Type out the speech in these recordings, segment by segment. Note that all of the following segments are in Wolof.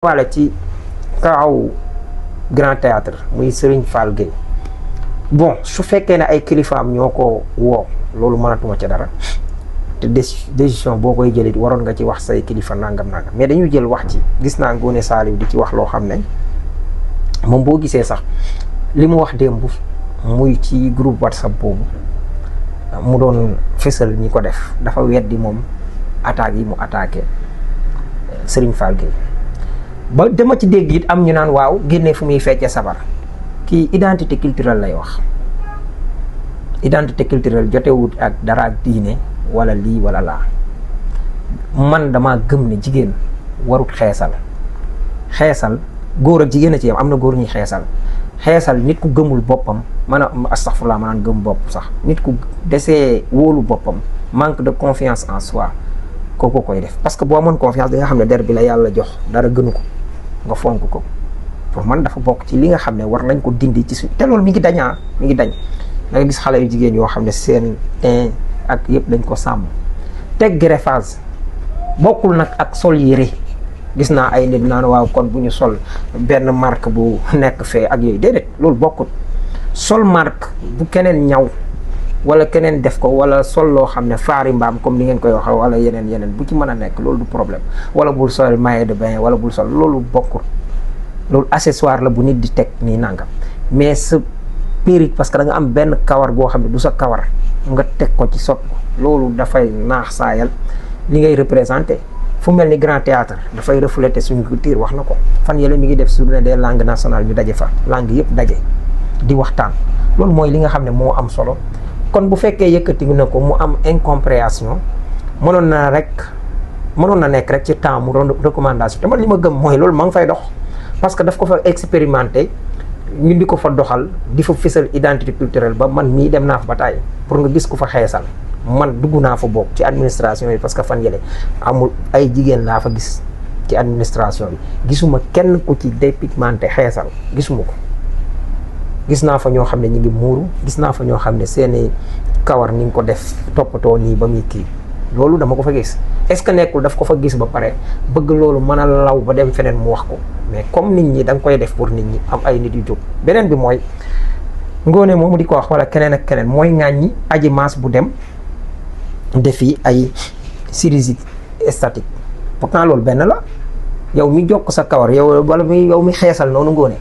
wala ci kaw Grand Théâtre muy Serigne Fall Gueye bon su fekkee ne ay kilifaam ñoo ko woo loolu mënatuma ca dara te décision boo koy jëlee waroon nga ci wax say kilifa nangam mais dañu jël wax ci gis naa Ngoné Saliou di ci wax loo xam ne moom boo gisee sax li mu wax démb muy ci groupe WhatsApp boobu mu doon fësal ñi ko def dafa weddi moom attaques yi mu attaqué Serigne Fall Gueye ba dama ci dégg it am ñu naan waaw génne fu muy feccee sabar kii identité culturelle lay wax identité culturelle jotewut ak dara ak diine wala lii wala laa man dama gëm ne jigéen warut xeesal góor ak jigéen a ci yam am na góor ñuy xeesal nit ku gëmul boppam astaghfirullah ma naan gëm bopp sax nit ku desee wóolu boppam manque de confiance en soi kooku koy def parce que boo amoon confiance di nga xam ne der bi la yàlla jox dara gënu ko nga fonk ko pour man dafa bokk ci li nga xam ne war nañ ko dindi ci te loolu mi ngi dañ da nga gis xale yu jigéen yoo xam ne seen teint ak yëpp dañ ko sàmm teg greffage bokkul nag ak sol yére gis naa ay nit naan waaw kon bu ñu sol benn marque bu nekk fee ak yooyu déedéet loolu bokkul sol marque bu keneen ñaw wala keneen def ko wala sol loo xam ne faari mbaam comme ni ngeen koy waxee wala yeneen bu ci mën a nekk loolu du problème wala bul sol maillot de bain wala bul sol loolu bokkul loolu accessoire la bu nit di teg nii nangam mais sa péril parce que da nga am benn kawar goo xam ne du sa kawar nga teg ko ci sot ko loolu dafay naax saayal li ngay représenté fu mel ni Grand Théâtre dafay refléter suñu culture wax na ko fan yële mi ngi def journée des langues nationales ñu daje fa langue yëpp daje di waxtaan loolu mooy li nga xam ne moo am solo. kon bu fekkee yëkkati na ko mu am incompréhension mënoon na nekk rek ci temps mu doon recommandation te man li ma gëm mooy loolu ma ngi fay dox parce que daf ko fa expérimenté ñu di ko fa doxal di fa fësal identité culturelle ba man mii dem naa fa ba tàyyi pour nga gis ku fa xeesal man dugg naa fa bokk ci administration yi parce que fan yële amul ay jigéen laa fa gis ci administration bi gisuma kenn ku ci dépigmenté xeesal gisuma ko. gis naa fa ñoo xam ne ñu ngi muuru gis naa fa ñoo xam ne seeni kawar ni nga ko def toppatoo nii ba muy kii loolu dama ko fa gis est-ce que nekkul daf ko fa gis ba pare bëgg loolu mën a law ba dem feneen mu wax ko mais comme nit ñi da nga koy def pour nit ñi am ay nit yu jóg. beneen bi mooy Ngoné moomu di ko wax wala keneen ak keneen mooy ŋàññi Adji Mass bu dem defi ay chirurgie esthétique pourtant loolu benn la yow mi jokk sa kawar yow wala yow mi xeesal noonu Ngoné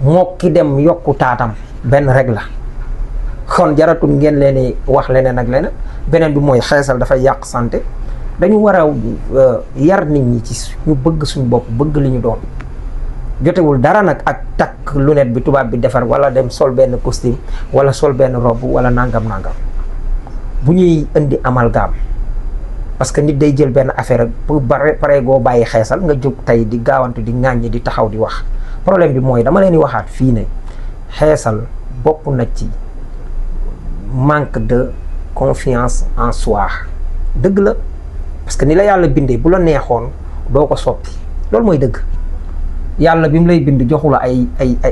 moo ki dem yokku taatam benn rek la kon jaratul ngeen leen wax leneen ak leneen beneen bi mooy xeesal dafay yàq santé dañu war a yar nit ñi ci ñu bëgg suñu bopp bëgg li ñu doon jotewul dara nag ak takk lunette bi tubaab bi defar wala dem sol benn costume wala sol benn robe wala nangam bu ñuy indi amalgame parce que nit day jël benn affaire pour pare goo bàyyi xeesal nga jóg tey di gaawantu di ŋàññi di taxaw di wax problème bi mooy dama leen di waxaat fii ne xeesal bokk na ci manque de confiance en soi dëgg la parce que ni la yàlla bindee bu la neexoon doo ko soppi loolu mooy dëgg yàlla bi mu lay bind joxu la ay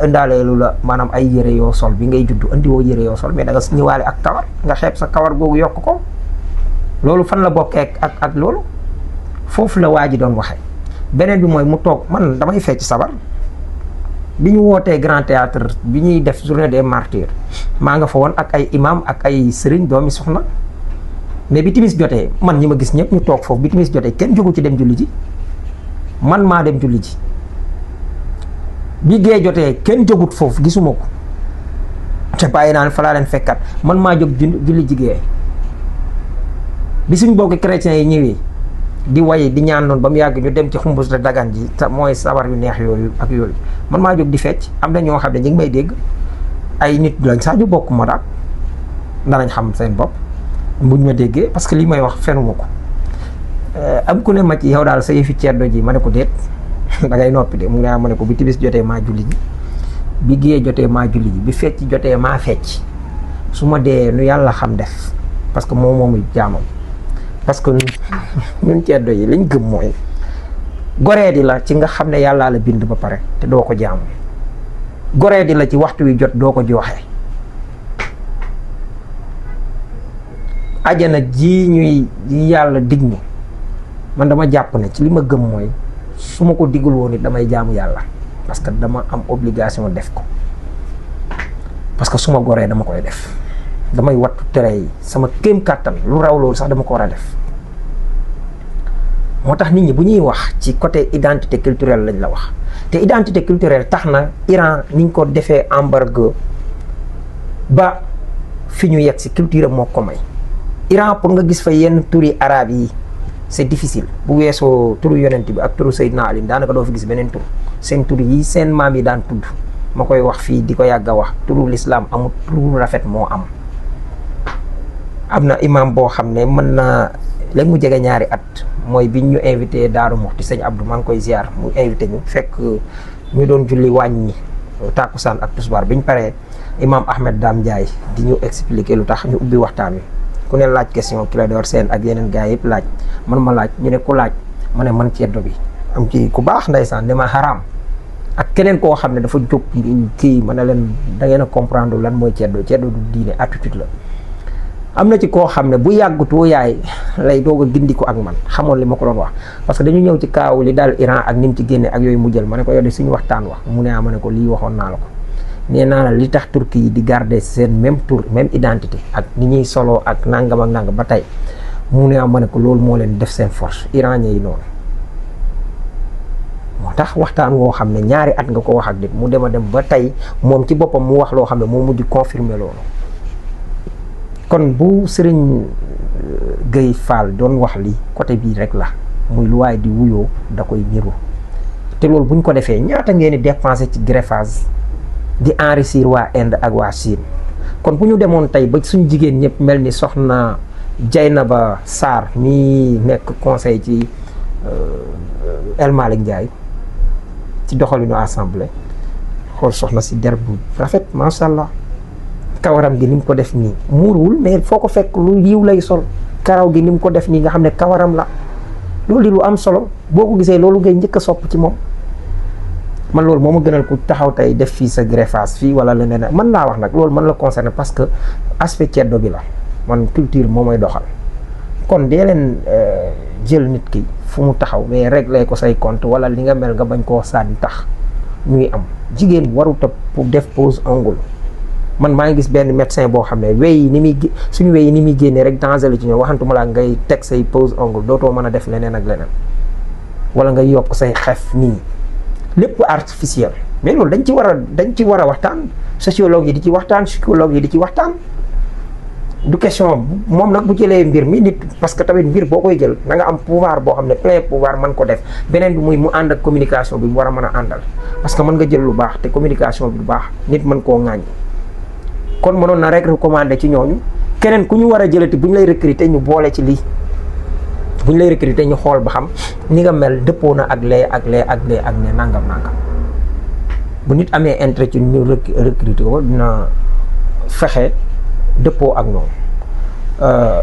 indaaleelu la maanaam ay yére yoo sol bi ngay juddu indiwoo yére yoo sol mais da nga ñëwaale ak kawar nga xeeb sa kawar googu yokk ko loolu fan la bokkee ak loolu foofu la waa ji doon waxee. beneen bi mooy mu toog man damay fecc sabar bi ñu wootee Grand Théâtre bi ñuy def journée des martyrs maa nga fa woon ak ay imam ak ay sëriñ doomi soxna mais bi timis jotee man ñi ma gis ñëpp ñu toog foofu bi timis jotee kenn jógu ci dem julli ji man maa dem julli ji bi gee jotee kenn jógut foofu gisuma ko te bàyyi naa ne fa laa leen fekkat man maa jóg julli ji gee bi suñ bokki chrétiens yi ñëwee di waye di ñaan noonu ba mu yàgg ñu dem ci xumbus de dagan ji te mooy sabar yu neex yooyu ak yooyu man maa jóg di fecc am na ñoo xam ne ñu ngi may dégg ay nit lañ sax ñu bokk ma daal danañ xam seen bopp buñ ma déggee parce que li may wax fenuma ko am ku ne ma ci yow daal sa yëfi ceddo ji ma ne ko déet da ngay noppi de mu ne ma ne ko bi timis jotee maa julli ji bi gée jotee maa julli ji bi fecc jotee maa fecc su ma dee nu yàlla xam def parce que moomu jaamam parce que ñun ceddo yi liñ gëm mooy goree di la ci nga xam ne yàllaa la bind ba pare te doo ko jaamu goree di la ci waxtu wi jot doo ko joxe ajana ji ñuy yàlla dig ñu man dama jàpp ne ci li ma gëm mooy su ma ko diggul woon it damay jaamu yàlla parce que dama am obligation def ko parce que su ma goree dama koy def damay wattu tere yi sama kéem kàttan lu raw loolu sax dama ko war a def moo tax nit ñi bu ñuy wax ci côté identité culturelle lañ la wax te identité culturelle tax na Iran niñ ko defee embargo ba fi ñu yegg si culture moo ko may Iran pour nga gis fa yenn turi arabe yi c'est difficile bu weesoo turu yonent bi ak turu Seydina Ali daanaka doo fi gis beneen tur seen tur yi seen maam yi daan tudd ma koy wax fii di ko yàgg a wax turu l'islam amul turu rafet moo am na imam boo xam ne mën na léegi mu jege ñaari at mooy biñ ñu invité Daaru Muxti sëñ Abdou maa ngi koy ziar mu invité ñu fekk ñu doon julli wàññi tàkkusaan ak tusbaar biñ paree imam Ahmed Dame Ndiaye di ñu expliquer lu tax ñu ubbi waxtaan wi ku ne laaj question Clédor Sène ak yeneen gars yëpp laaj man ma laaj ñu ne ku laaj ma ne man ceddo bi am ci ku baax ndeysaan ne ma xaraam ak keneen koo xam ne dafa jóg kii ma ne leen da ngeen a comprendre lan mooy ceddo du diine attitude la am na ci koo xam ne bu yàggutoo yaay lay doog a gindi ko ak man xamoon li ma ko doon wax parce que dañu ñëw ci kaaw li daal Iran ak ni mu ci génne ak yooyu mu jël ma ne ko yow de suñu waxtaan wax mu ne ma ne ko lii waxoon naa la ko nee naa la li tax Turquie yi di garder seen même tour même identité ak ni ñuy solo ak nangam ak nangam ba tey mu ne ma ne ko loolu moo leen def seen force iranien yi noonu moo tax waxtaan woo xam ne ñaari at nga ko wax ak nit mu dem a dem ba tey moom ci boppam mu wax loo xam ne moo mujj confirmer loolu kon bu Serigne Gueye Fall doon wax li côté bii rek la muy lu waaye di wuyoo da koy niru te loolu buñ ko defee ñaata ngeen di dépenser ci greffage di enrichir waa Inde ak waa Chine kon bu ñu demoon tey ba suñ jigéen ñëpp mel ni soxna Dieynaba Sarr mi nekk conseil ci El Malick Ndiaye ci doxalinu assemblée xool soxna si der bu rafet macha allah kawaram gi ni mu ko def nii muuruwul mais foo ko fekk lu yiw lay sol karaw gi ni mu ko def nii nga xam ne kawaram la loolu di lu am solo boo ko gisee loolu ngay njëkk a sopp ci moom man loolu moo ma gënal ku taxaw tey def fii sa greffage fii wala leneen mën naa wax nag loolu mën la concerner parce que aspect ceddo bi la man culture moo may doxal kon dee leen jël nit ki fu mu taxaw mais régler ko say compte wala li nga mel nga bañ koo sànni tax ñuy am jigéen warut a pour def pose ongle man maa ngi gis benn médecin boo xam ne wey yi ni muy suñu wey yi ni muy génnee rek danger la ci ñoom waxantuma laa ngay teg say pose ongle dootoo mën a def leneen ak leneen wala nga yokk say xef nii lépp artificiel mais loolu dañ ci war a waxtaan sociologue yi di ci waxtaan psychologue yi di ci waxtaan du question moom nag bu jëlee mbir mi nit parce que tamit mbir boo koy jël da nga am pouvoir boo xam ne plein pouvoir mën ko def beneen bi muy mu ànd ak communication bi mu war a mën a àndal parce que mën nga jël lu baax te communication bi lu baax nit mën koo ŋàññ kon mënoon na rek recommander ci ñooñu keneen ku ñu war a jëlati bu ñu lay recruter ñu boole ci lii bu ñu lay recruter ñu xool ba xam ni nga mel dëppoo na ak lee ak lee ak lee ak ne nangam bu nit amee intérêt ci ñu recruter ko dina fexe dëppoo ak noonu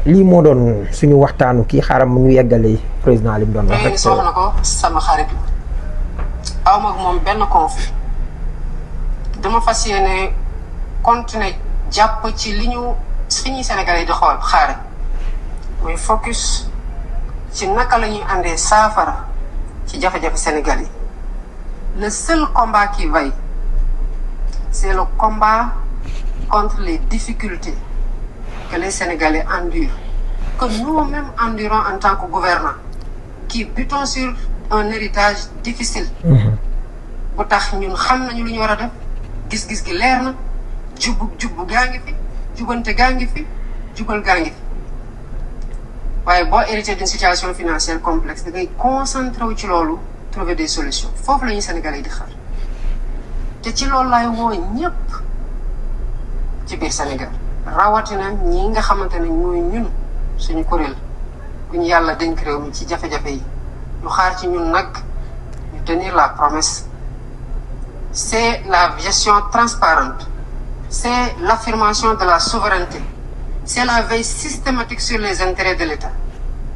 lii moo doon suñu waxtaanu kii xaaral mu ñu yeggalee président li mu doon wax rek. soxna ko sama xarit aw ma ak moom benn conflit dama fas yéene continuer jàpp ci li ñuy Sénégalais yi di xool xaare muy focus ci naka la ñuy àndee saafara ci jafe-jafe Sénégal yi. Le seul combat qui vaille c'est le combat contre les difficultés que les Sénégalais endurent, que nous-mêmes endurons en tant que gouvernants, qui butons sur un héritage difficile. bu tax ñun xam nañu lu ñu war a def gis-gis gi leer na jubbu gaa ngi fi jubante gaa ngi fi jubal gaa ngi fi waaye boo hérité d'une situation financière complexe da ngay concentré wu ci loolu trouver des solutions foofu la ñuy Sénégalais yi di xaar te ci loolu laay woo ñëpp ci biir Sénégal rawatina ñi nga xamante ne ñooy ñun suñu kuréel bu ñu yàlla dénk réew mi ci jafe-jafe yi ñu xaar ci ñun nag ñu tenir la promesse. C'est la gestion transparente, c'est l'affirmation de la souveraineté, c'est la veille systématique sur les intérêts de l'État,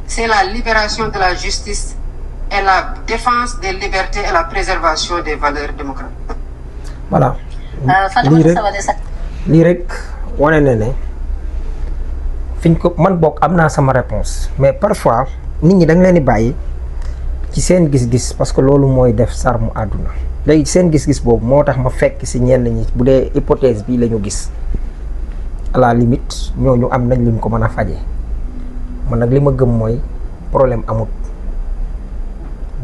c'est la libération de la justice et la défense des libertés et la préservation des valeurs démocratiques. Voilà. lii rek wane na ne fiñ ko man bokk am naa sama réponse mais parfois nit ñi da nga leen di bàyyi ci seen gis-gis parce que loolu mooy def sarmu àdduna léegi ci seen gis-gis boobu moo tax ma fekk si ñenn ñi bu dee hypothèse bi la ñu gis à la limite ñooñu am nañ luñ ko mën a faje man nag li ma gëm mooy problème amut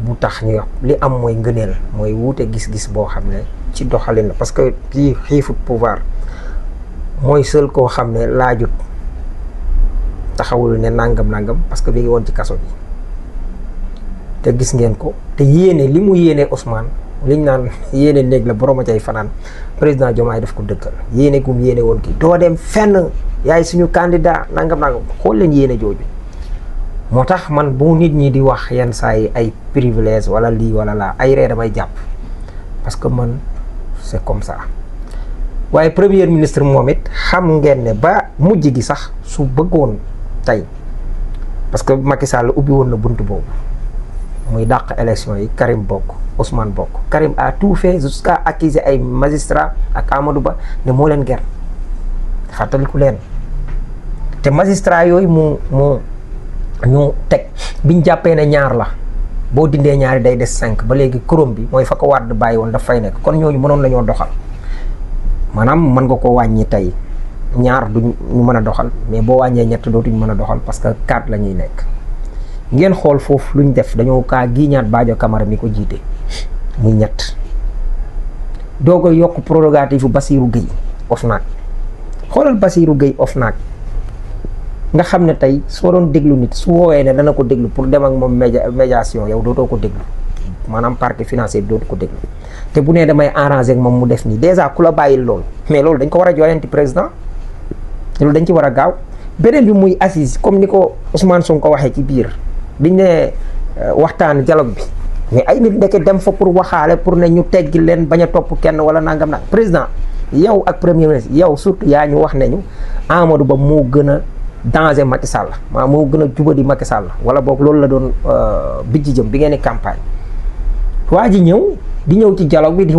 bu tax ñu wax li am mooy ngëneel mooy wuute gis-gis boo xam ne ci doxalin la parce que kii xiifut pouvoir mooy seul koo xam ne laajut taxawul ne nangam parce que bi ngi woon ci kaso bi te gis ngeen ko te yéene li mu yéene Ousmane liñ naan yéene néeg la borom a cay fanaan président Diomaye daf ko dëggal yéene gum yéene woon kii doo dem fenn yaay suñu candidat nangam xool leen yéene jooju moo tax man bu nit ñi di wax yenn saa yi ay privilège wala lii wala laa ay ree damay jàpp parce que man c'est comme ça waaye premier ministre moom it xam ngeen ne ba mujj gi sax su bëggoon tey parce que Macky Sall ubbi woon na bunt boobu muy dàq élection yi Karim bokk Ousmane bokk Karim a tout fait jusqu'à accuser ay magistrats ak Amadou Ba ne moo leen ger fàttaliku leen te magistrats yooyu ñu teg biñ jàppee ne ñaar la boo dindee ñaari day des 5 ba léegi kuróom bi mooy fa ko Wade bàyyi woon daf fay nekk kon ñooñu mënoon nañoo doxal maanaam mën nga ko wàññi tey ñaar duñ ñu mën a doxal mais boo wàññee ñett dootuñ mën a doxal parce que 4 la ñuy nekk ngeen xool foofu luñ def dañoo kaa giiñaat Badio Camara mi ko jiite muy ñett doog a yokk prérogative Bassirou Gueye OFNAC xoolal Bassirou Gueye OFNAC nga xam ne tey soo doon déglu nit su woowee ne dana ko déglu pour dem ak moom médiation yow dootoo ko déglu maanaam parquet financier bi dootu ko déglu te bu nee damay arranger ak moom mu def nii déjà ku la bàyyil loolu mais loolu dañ ko war a joyanti président loolu dañ ci war a gaaw beneen bi muy assise comme ni ko Ousmane Sonko ko waxee ci biir biñ ne waxtaan dialogue bi mais ay nit ndeke dem fa pour waxaale pour ne ñu teggi leen bañ a topp kenn wala nangam nag président yow ak premier ministre yow surtout yaa ñu wax ne ñu Amadou Ba moo gën a danger Macky Sall maa moo gën a jubadi Macky Sall wala boog loolu la doon bijji jëm bi ngeen di campagne waa ji ñëw di ñëw ci dialogue bi di